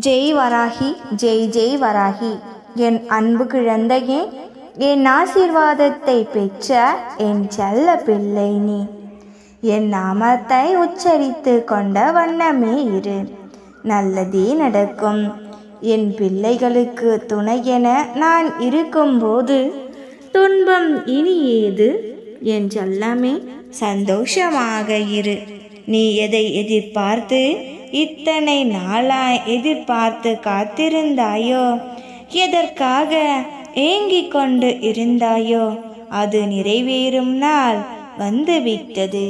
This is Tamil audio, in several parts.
ஜெய் வராகி, ஜெய் ஜெய் வராகி. என் அன்பு குழந்தையே, என் ஆசீர்வாதத்தை பெற்ற என் செல்ல பிள்ளை நீ. என் நாமத்தை உச்சரித்து கொண்ட வண்ணமே இரு, நல்லதே நடக்கும். என் பிள்ளைகளுக்கு துணையென நான் இருக்கும்போது துன்பம் இனி ஏது? என் செல்லமே, சந்தோஷமாக இரு. நீ எதை எதிர்பார்த்து இத்தனை நாளாய் எதிர்பார்த்து காத்திருந்தாயோ, எதற்காக ஏங்கிக் கொண்டு இருந்தாயோ, அது நிறைவேறும் நாள் வந்துவிட்டது.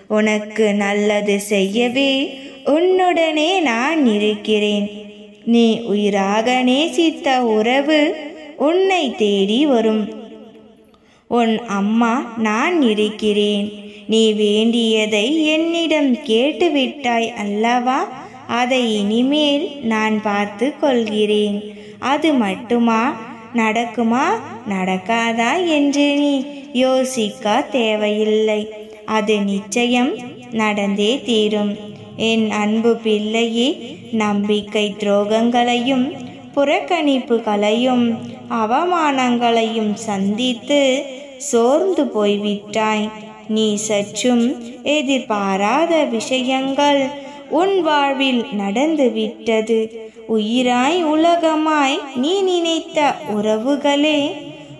உனக்கு நல்லது செய்யவே உன்னுடனே நான் இருக்கிறேன். நீ உயிராக நேசித்த உறவு உன்னை தேடி வரும். உன் அம்மா நான் இருக்கிறேன். நீ வேண்டியதை என்னிடம் கேட்டுவிட்டாய் அல்லவா? அதை இனிமேல் நான் பார்த்து கொள்கிறேன். அது மட்டுமா? நடக்குமா நடக்காதா என்று நீ யோசிக்க தேவையில்லை. அது நிச்சயம் நடந்தே தீரும். என் அன்பு பிள்ளையே, நம்பிக்கை துரோகங்களையும் புறக்கணிப்புகளையும் அவமானங்களையும் சந்தித்து சோர்ந்து போய்விட்டாய். நீ சற்றும் எதிர்பாராத விஷயங்கள் உன் வாழ்வில் நடந்துவிட்டது. உயிராய் உலகமாய் நீ நினைத்த உறவுகளே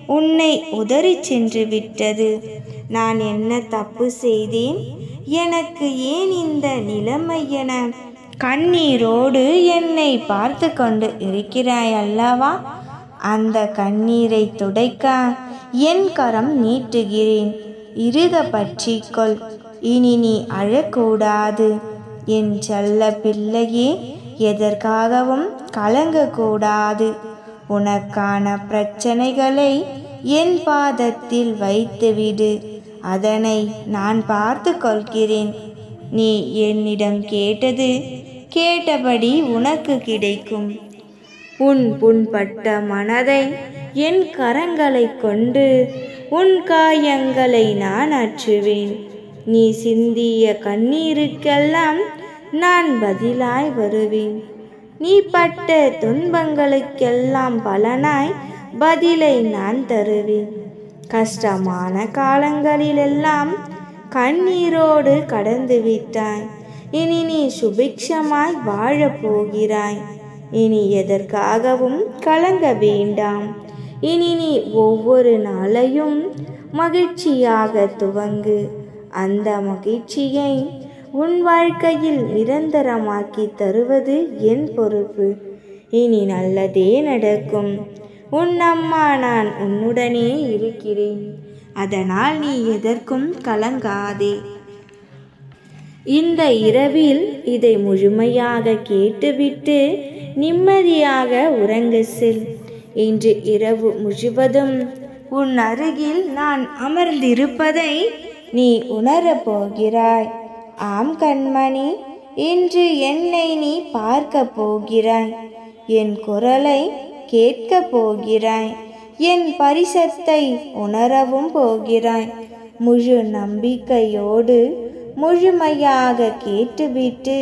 உன்னை உதறி சென்று விட்டது. நான் என்ன தப்பு செய்தேன்? எனக்கு ஏன் இந்த நிலைமை என கண்ணீரோடு என்னை பார்த்து கொண்டு இருக்கிறாய் அல்லவா? அந்த கண்ணீரை துடைக்க என் கரம் நீட்டுகிறேன். இறுக பற்றிக்கொள். இனி நீ அழக்கூடாது. என் செல்ல பிள்ளையே, எதற்காகவும் கலங்கக்கூடாது. உனக்கான பிரச்சனைகளை என் பாதத்தில் வைத்துவிடு. அதனை நான் பார்த்து கொள்கிறேன். நீ என்னிடம் கேட்டது கேட்டபடி உனக்கு கிடைக்கும். உன் புண்பட்ட மனதை என் கரங்களை கொண்டு உன் காயங்களை நான் ஆற்றுவேன். நீ சிந்திய கண்ணீருக்கெல்லாம் நான் பதிலாய் வருவேன். நீ பட்ட துன்பங்களுக்கெல்லாம் பலனாய் பதிலை நான் தருவேன். கஷ்டமான காலங்களிலெல்லாம் கண்ணீரோடு கடந்து விட்டாய். இனி நீ சுபிக்ஷமாய் வாழப் போகிறாய். இனி எதற்காகவும் கலங்க வேண்டாம். இனி நீ ஒவ்வொரு நாளையும் மகிழ்ச்சியாக துவங்கு. அந்த மகிழ்ச்சியை உன் வாழ்க்கையில் நிரந்தரமாக்கி தருவது என் பொறுப்பு. இனி நல்லதே நடக்கும். உன் அம்மா நான் உன்னுடனே இருக்கிறேன். அதனால் நீ எதற்கும் கலங்காதே. இந்த இரவில் இதை முழுமையாக கேட்டுவிட்டு நிம்மதியாக உறங்க செல். இன்று இரவு முழுவதும் உன் அருகில் நான் அமர்ந்திருப்பதை நீ உணரப் போகிறாய். ஆம் கண்மணி, இன்று என்னை நீ பார்க்க போகிறாய். என் குரலை கேட்கப் போகிறாய். என் பரிசத்தை உணரவும் போகிறாய். முழு நம்பிக்கையோடு முழுமையாக கேட்டுவிட்டு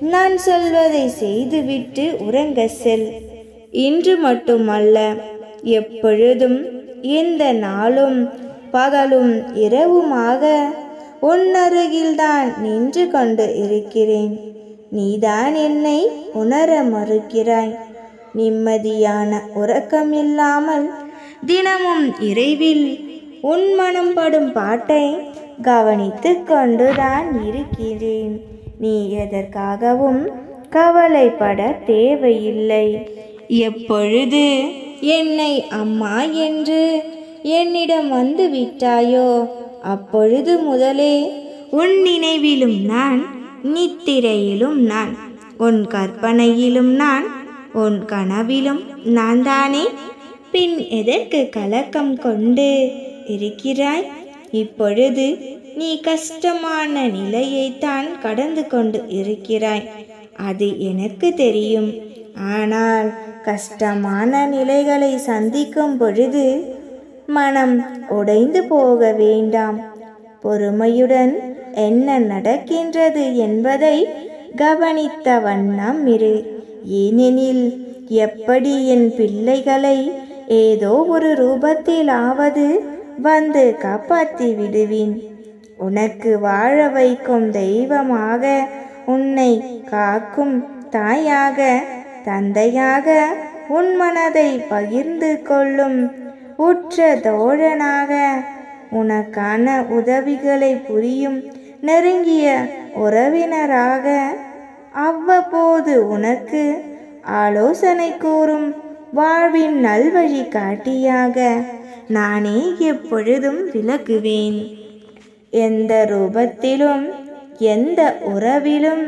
நான் சொல்வதை செய்துவிட்டு உறங்க செல். இன்று மட்டுமல்ல, எப்பொழுதும், எந்த நாளும் பகலும் இரவுமாக உன் அருகில்தான் நின்று கொண்டு இருக்கிறேன். நீதான் என்னை உணர மறுக்கிறாய். நிம்மதியான உறக்கமில்லாமல் தினமும் இரவில் உன் மனம் படும் பாட்டை கவனித்து கொண்டுதான் இருக்கிறேன். நீ எதற்காகவும் கவலைப்பட தேவையில்லை. எப்பொழுது என்னை அம்மா என்று என்னிடம் வந்து விட்டாயோ, அப்பொழுது முதலே உன் நினைவிலும் நான், நித்திரையிலும் நான், உன் கற்பனையிலும் நான், உன் கனவிலும் நான் தானே. பின் எதற்கு கலக்கம் கொண்டு இருக்கிறாய்? இப்பொழுது நீ கஷ்டமான நிலையைத்தான் கடந்து கொண்டு இருக்கிறாய். அது எனக்கு தெரியும். ஆனால் கஷ்டமான நிலைகளை சந்திக்கும் பொழுது மனம் உடைந்து போக வேண்டாம். பொறுமையுடன் என்ன நடக்கின்றது என்பதை கவனித்த வண்ணம் இரு. ஏனெனில் எப்படி என் பிள்ளைகளை ஏதோ ஒரு ரூபத்திலாவது வந்து காப்பாற்றி விடுவேன். உனக்கு வாழ வைக்கும் தெய்வமாக, உன்னை காக்கும் தாயாக, தந்தையாக, உன் மனதை பகிர்ந்து கொள்ளும் உற்ற தோழனாக, உனக்கான உதவிகளை புரியும் நெருங்கிய உறவினராக, அவ்வப்போது உனக்கு ஆலோசனை கூறும் வாழ்வின் நல்வழி காட்டியாக நானே எப்பொழுதும் விளக்குவேன். எந்த ரூபத்திலும் எந்த உறவிலும்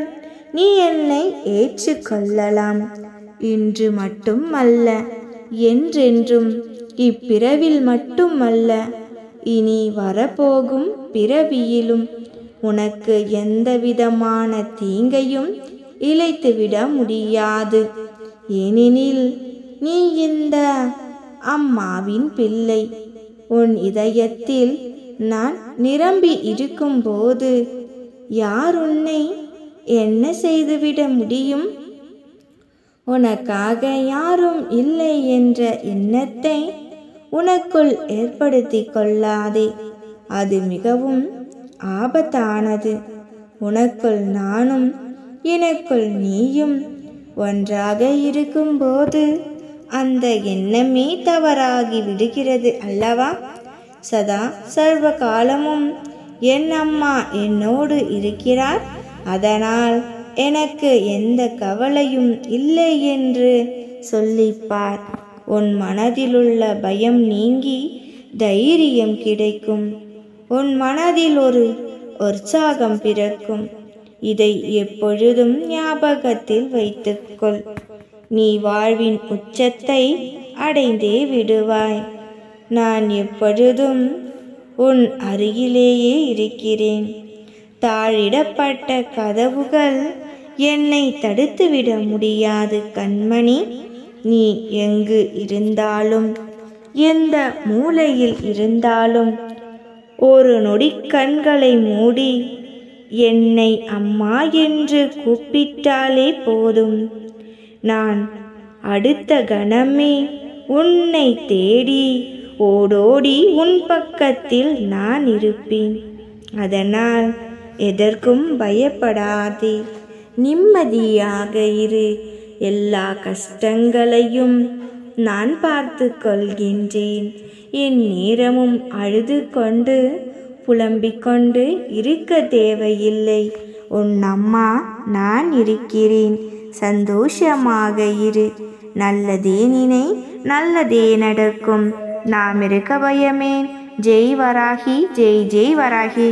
நீ என்னை ஏற்றுக்கொள்ளலாம். இன்று மட்டும் அல்ல, என்றென்றும், இப்பிறவில் மட்டும் அல்ல, இனி வரப்போகும் பிறவியிலும் உனக்கு எந்தவிதமான தீங்கையும் இழைத்துவிட முடியாது. ஏனெனில் நீ இந்த அம்மாவின் பிள்ளை. உன் இதயத்தில் நான் நிரம்பி இருக்கும்போது யார் உன்னை என்ன செய்துவிட முடியும்? உனக்காக யாரும் இல்லை என்ற எண்ணத்தை உனக்குள் ஏற்படுத்தி கொள்ளாதே. அது மிகவும் ஆபத்தானது. உனக்குள் நானும் எனக்குள் நீயும் ஒன்றாக இருக்கும்போது அந்த எண்ணமே தவறாகி விடுகிறது அல்லவா? சதா சர்வ காலமும் என் அம்மா என்னோடு இருக்கிறார், அதனால் எனக்கு எந்த கவலையும் இல்லை என்று சொல்லிப்பார். உன் மனதிலுள்ள பயம் நீங்கி தைரியம் கிடைக்கும். உன் மனதில் ஒரு உற்சாகம் பிறக்கும். இதை எப்பொழுதும் ஞாபகத்தில் வைத்துக்கொள். நீ வாழ்வின் உச்சத்தை அடைந்தே விடுவாய். நான் எப்பொழுதும் உன் அருகிலேயே இருக்கிறேன். தாழிடப்பட்ட கதவுகள் என்னை தடுத்துவிட முடியாது கண்மணி. நீ எங்கு இருந்தாலும், எந்த மூலையில் இருந்தாலும், ஒரு நொடி கண்களை மூடி என்னை அம்மா என்று கூப்பிட்டாலே போதும். நான் அடுத்த கணமே உன்னை தேடி ஓடோடி உன் பக்கத்தில் நான் இருப்பேன். அதனால் எதற்கும் பயப்படாதே, நிம்மதியாக இரு. எல்லா கஷ்டங்களையும் நான் பார்த்து கொள்கின்றேன். என் நேரமும் அழுது கொண்டு புலம்பிக் கொண்டு இருக்க தேவையில்லை. உன் அம்மா நான் இருக்கிறேன். சந்தோஷமாக இரு. நல்லதே நினை, நல்லதே நடக்கும். நாம் இருக்க பயமேன். ஜெய் வராகி, ஜெய் ஜெய் வராகி.